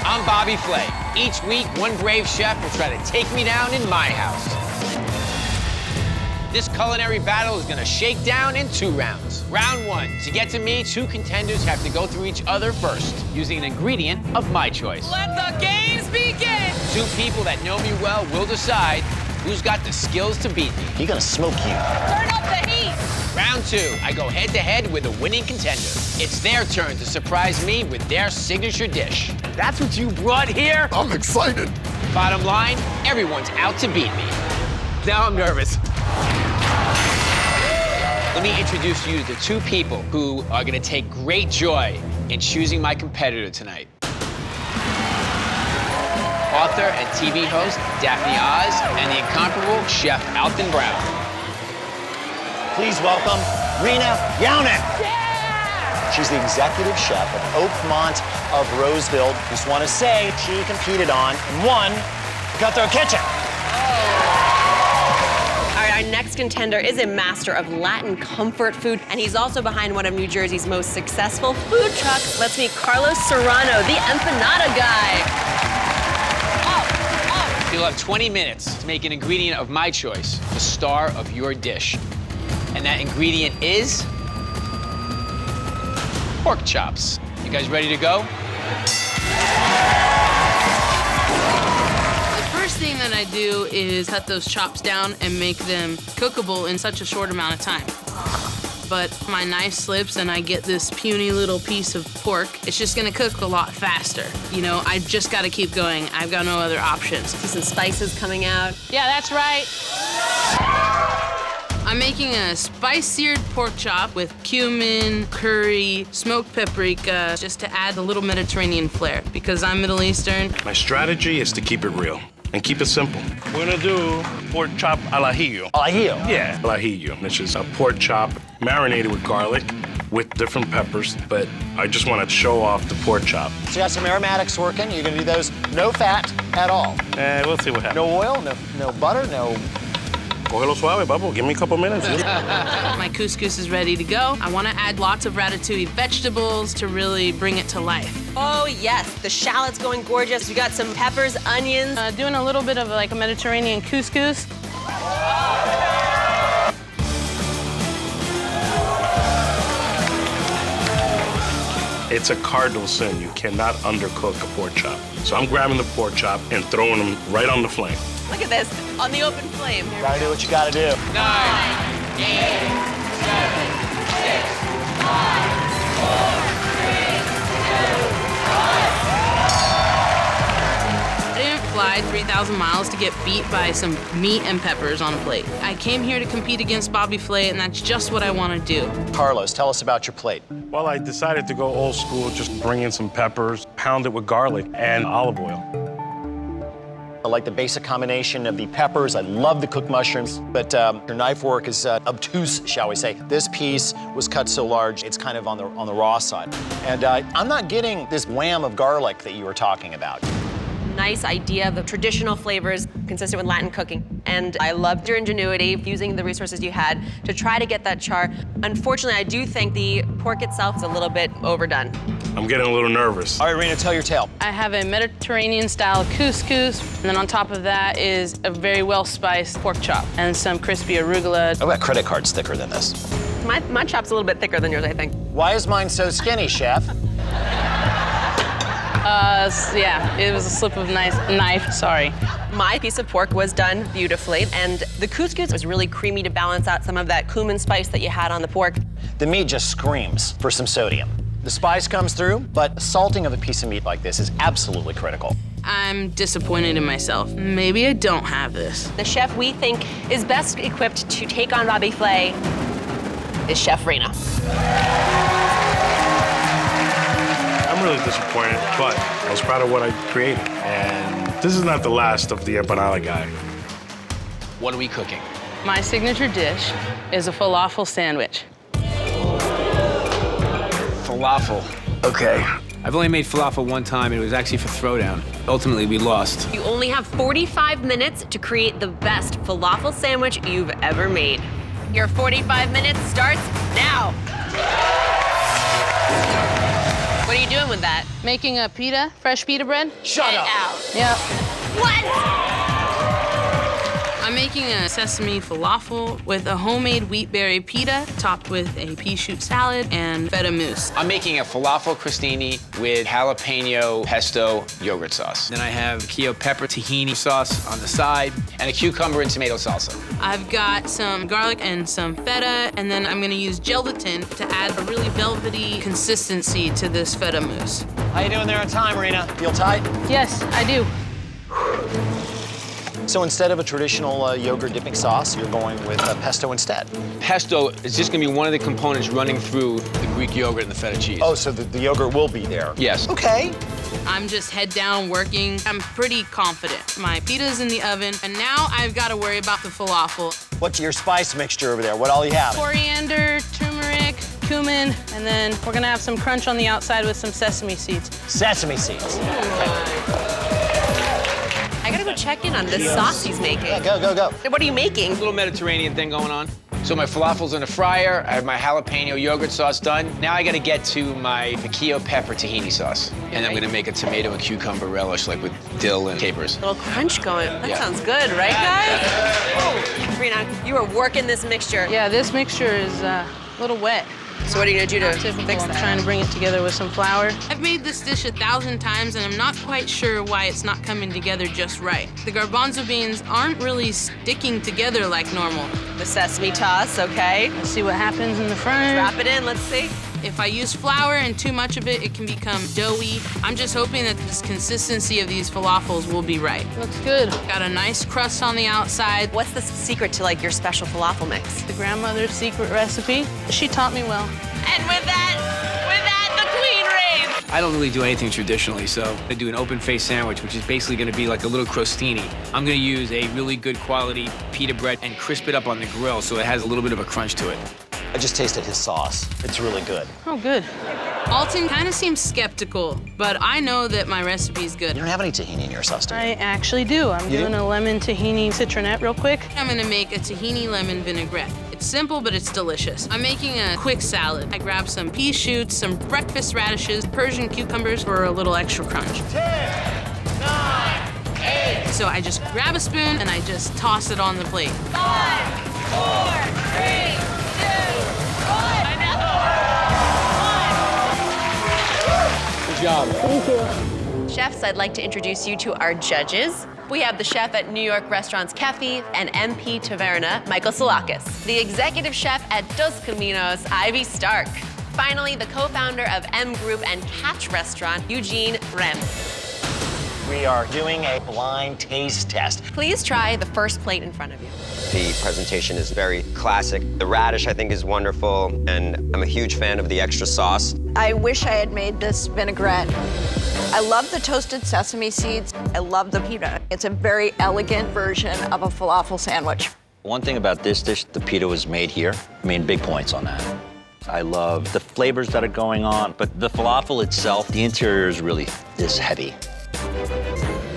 I'm Bobby Flay. Each week, one brave chef will try to take me down in my house. This culinary battle is gonna shake down in 2 rounds. Round 1, to get to me, 2 contenders have to go through each other first, using an ingredient of my choice. Let the games begin! 2 people that know me well will decide who's got the skills to beat me. He's gonna smoke you. Turn up the heat! Round 2, I go head-to-head with a winning contender. It's their turn to surprise me with their signature dish. That's what you brought here? I'm excited. Bottom line, everyone's out to beat me. Now I'm nervous. Let me introduce you to the 2 people who are gonna take great joy in choosing my competitor tonight. Author and TV host Daphne Oz and the incomparable Chef Alton Brown. Please welcome Rina Younan. Yeah! She's the executive chef of Oakmont of Roseville. Just want to say she competed on and won the Cutthroat Kitchen. All right, our next contender is a master of Latin comfort food, and he's also behind one of New Jersey's most successful food trucks. Let's meet Carlos Serrano, the empanada guy. You'll have 20 minutes to make an ingredient of my choice, the star of your dish. And that ingredient is pork chops. You guys ready to go? The first thing that I do is cut those chops down and make them cookable in such a short amount of time. But my knife slips and I get this puny little piece of pork. It's just gonna cook a lot faster. You know, I just gotta keep going. I've got no other options. See some spices coming out. Yeah, that's right. I'm making a spice-seared pork chop with cumin, curry, smoked paprika, just to add a little Mediterranean flair. Because I'm Middle Eastern. My strategy is to keep it real and keep it simple. We're gonna do pork chop al ajillo. Al ajillo? Yeah, al ajillo, which is a pork chop marinated with garlic, with different peppers, but I just want to show off the pork chop. So you got some aromatics working. You're gonna do those no fat at all. We'll see what happens. No oil, no butter, no... Cógelo suave, bubble. Give me a couple minutes. My couscous is ready to go. I want to add lots of ratatouille vegetables to really bring it to life. Oh, yes, the shallot's going gorgeous. We got some peppers, onions. Doing a little bit of like a Mediterranean couscous. It's a cardinal sin. You cannot undercook a pork chop. So I'm grabbing the pork chop and throwing them right on the flame. Look at this, on the open flame. Gotta do what you gotta do. 9, 8, 7, 6, 5, 4, 3, 2, 1. I didn't fly 3,000 miles to get beat by some meat and peppers on a plate. I came here to compete against Bobby Flay, and that's just what I want to do. Carlos, tell us about your plate. Well, I decided to go old school, just bring in some peppers, pound it with garlic and olive oil. I like the basic combination of the peppers. I love the cooked mushrooms, but your knife work is obtuse, shall we say. This piece was cut so large, it's kind of on the raw side. And I'm not getting this wham of garlic that you were talking about. Nice idea of the traditional flavors consistent with Latin cooking. And I loved your ingenuity using the resources you had to try to get that char. Unfortunately, I do think the pork itself is a little bit overdone. I'm getting a little nervous. All right, Rina, tell your tale. I have a Mediterranean-style couscous, and then on top of that is a very well-spiced pork chop and some crispy arugula. I bet credit card's thicker than this. My chop's a little bit thicker than yours, I think. Why is mine so skinny, chef? Yeah, it was a slip of knife, sorry. My piece of pork was done beautifully, and the couscous was really creamy to balance out some of that cumin spice that you had on the pork. The meat just screams for some sodium. The spice comes through, but salting of a piece of meat like this is absolutely critical. I'm disappointed in myself. Maybe I don't have this. The chef we think is best equipped to take on Bobby Flay is Chef Rina. I'm really disappointed, but I was proud of what I created. And this is not the last of the empanada guy. What are we cooking? My signature dish is a falafel sandwich. Falafel. Okay. I've only made falafel one time, and it was actually for throwdown. Ultimately, we lost. You only have 45 minutes to create the best falafel sandwich you've ever made. Your 45 minutes starts now. What are you doing with that? Making a pita, fresh pita bread. Shut Get up. out. Yep. What? I'm making a sesame falafel with a homemade wheatberry pita topped with a pea shoot salad and feta mousse. I'm making a falafel crostini with jalapeno pesto yogurt sauce. Then I have Keo pepper tahini sauce on the side and a cucumber and tomato salsa. I've got some garlic and some feta, and then I'm gonna use gelatin to add a really velvety consistency to this feta mousse. How you doing there on time, Rina? Feel tight? Yes, I do. So instead of a traditional yogurt dipping sauce, you're going with pesto instead. Pesto is just gonna be one of the components running through the Greek yogurt and the feta cheese. Oh, so the yogurt will be there? Yes. Okay. I'm just head down working. I'm pretty confident. My pita's in the oven, and now I've got to worry about the falafel. What's your spice mixture over there? What all you have? Coriander, turmeric, cumin, and then we're gonna have some crunch on the outside with some sesame seeds. Sesame seeds. I gotta go check in on this sauce he's making. Yeah, go. What are you making? Little Mediterranean thing going on. So my falafel's in the fryer. I have my jalapeno yogurt sauce done. Now I gotta get to my Keo pepper tahini sauce. And I'm gonna make a tomato and cucumber relish, like with dill and capers. A little crunch going. That Yeah. sounds good, right, guys? Oh, Rina, you are working this mixture. Yeah, this mixture is a little wet. So what are you gonna do to Typical. fix I'm that? trying to bring it together with some flour. I've made this dish 1,000 times, and I'm not quite sure why it's not coming together just right. The garbanzo beans aren't really sticking together like normal. The sesame toss, okay. Let's see what happens in the fryer. Drop it in, let's see. If I use flour and too much of it, it can become doughy. I'm just hoping that this consistency of these falafels will be right. Looks good. Got a nice crust on the outside. What's the secret to like your special falafel mix? The grandmother's secret recipe. She taught me well. And with that, the queen reigns. I don't really do anything traditionally, so I do an open-faced sandwich, which is basically gonna be like a little crostini. I'm gonna use a really good quality pita bread and crisp it up on the grill so it has a little bit of a crunch to it. I just tasted his sauce. It's really good. Oh, good. Alton kind of seems skeptical, but I know that my recipe's good. You don't have any tahini in your sauce, do you? I actually do. I'm You do? doing a lemon tahini citronette real quick. I'm gonna make a tahini lemon vinaigrette. It's simple, but it's delicious. I'm making a quick salad. I grabbed some pea shoots, some breakfast radishes, Persian cucumbers for a little extra crunch. 10, 9, 8. So I just grab a spoon and I just toss it on the plate. 5, 4, 3, 2, 1. Good job. Chefs, I'd like to introduce you to our judges. We have the chef at New York restaurants Kefi and MP Taverna, Michael Salakis. The executive chef at Dos Caminos, Ivy Stark. Finally, the co-founder of M Group and Catch Restaurant, Eugene Rem. We are doing a blind taste test. Please try the first plate in front of you. The presentation is very classic. The radish, I think, is wonderful, and I'm a huge fan of the extra sauce. I wish I had made this vinaigrette. I love the toasted sesame seeds. I love the pita. It's a very elegant version of a falafel sandwich. One thing about this dish, the pita was made here. I mean, big points on that. I love the flavors that are going on, but the falafel itself, the interior is heavy.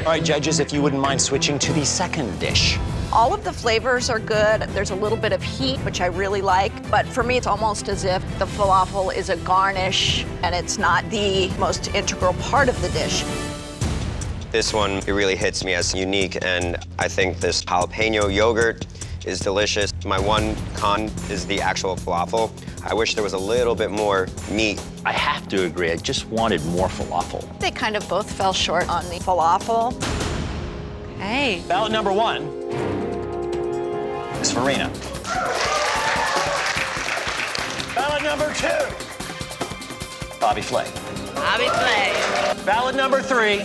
All right, judges, if you wouldn't mind switching to the second dish. All of the flavors are good. There's a little bit of heat, which I really like. But for me, it's almost as if the falafel is a garnish and it's not the most integral part of the dish. This one, it really hits me as unique, and I think this jalapeno yogurt is delicious. My one con is the actual falafel. I wish there was a little bit more meat. I have to agree, I just wanted more falafel. They kind of both fell short on the falafel. Hey. Ballot number 1 is for Rina. Ballot number 2, Bobby Flay. Bobby Flay. Ballot number 3,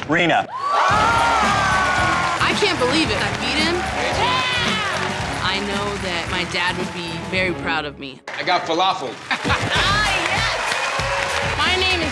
Rina. I can't believe it. I beat him. I know that my dad would be very proud of me. I got falafel. My name is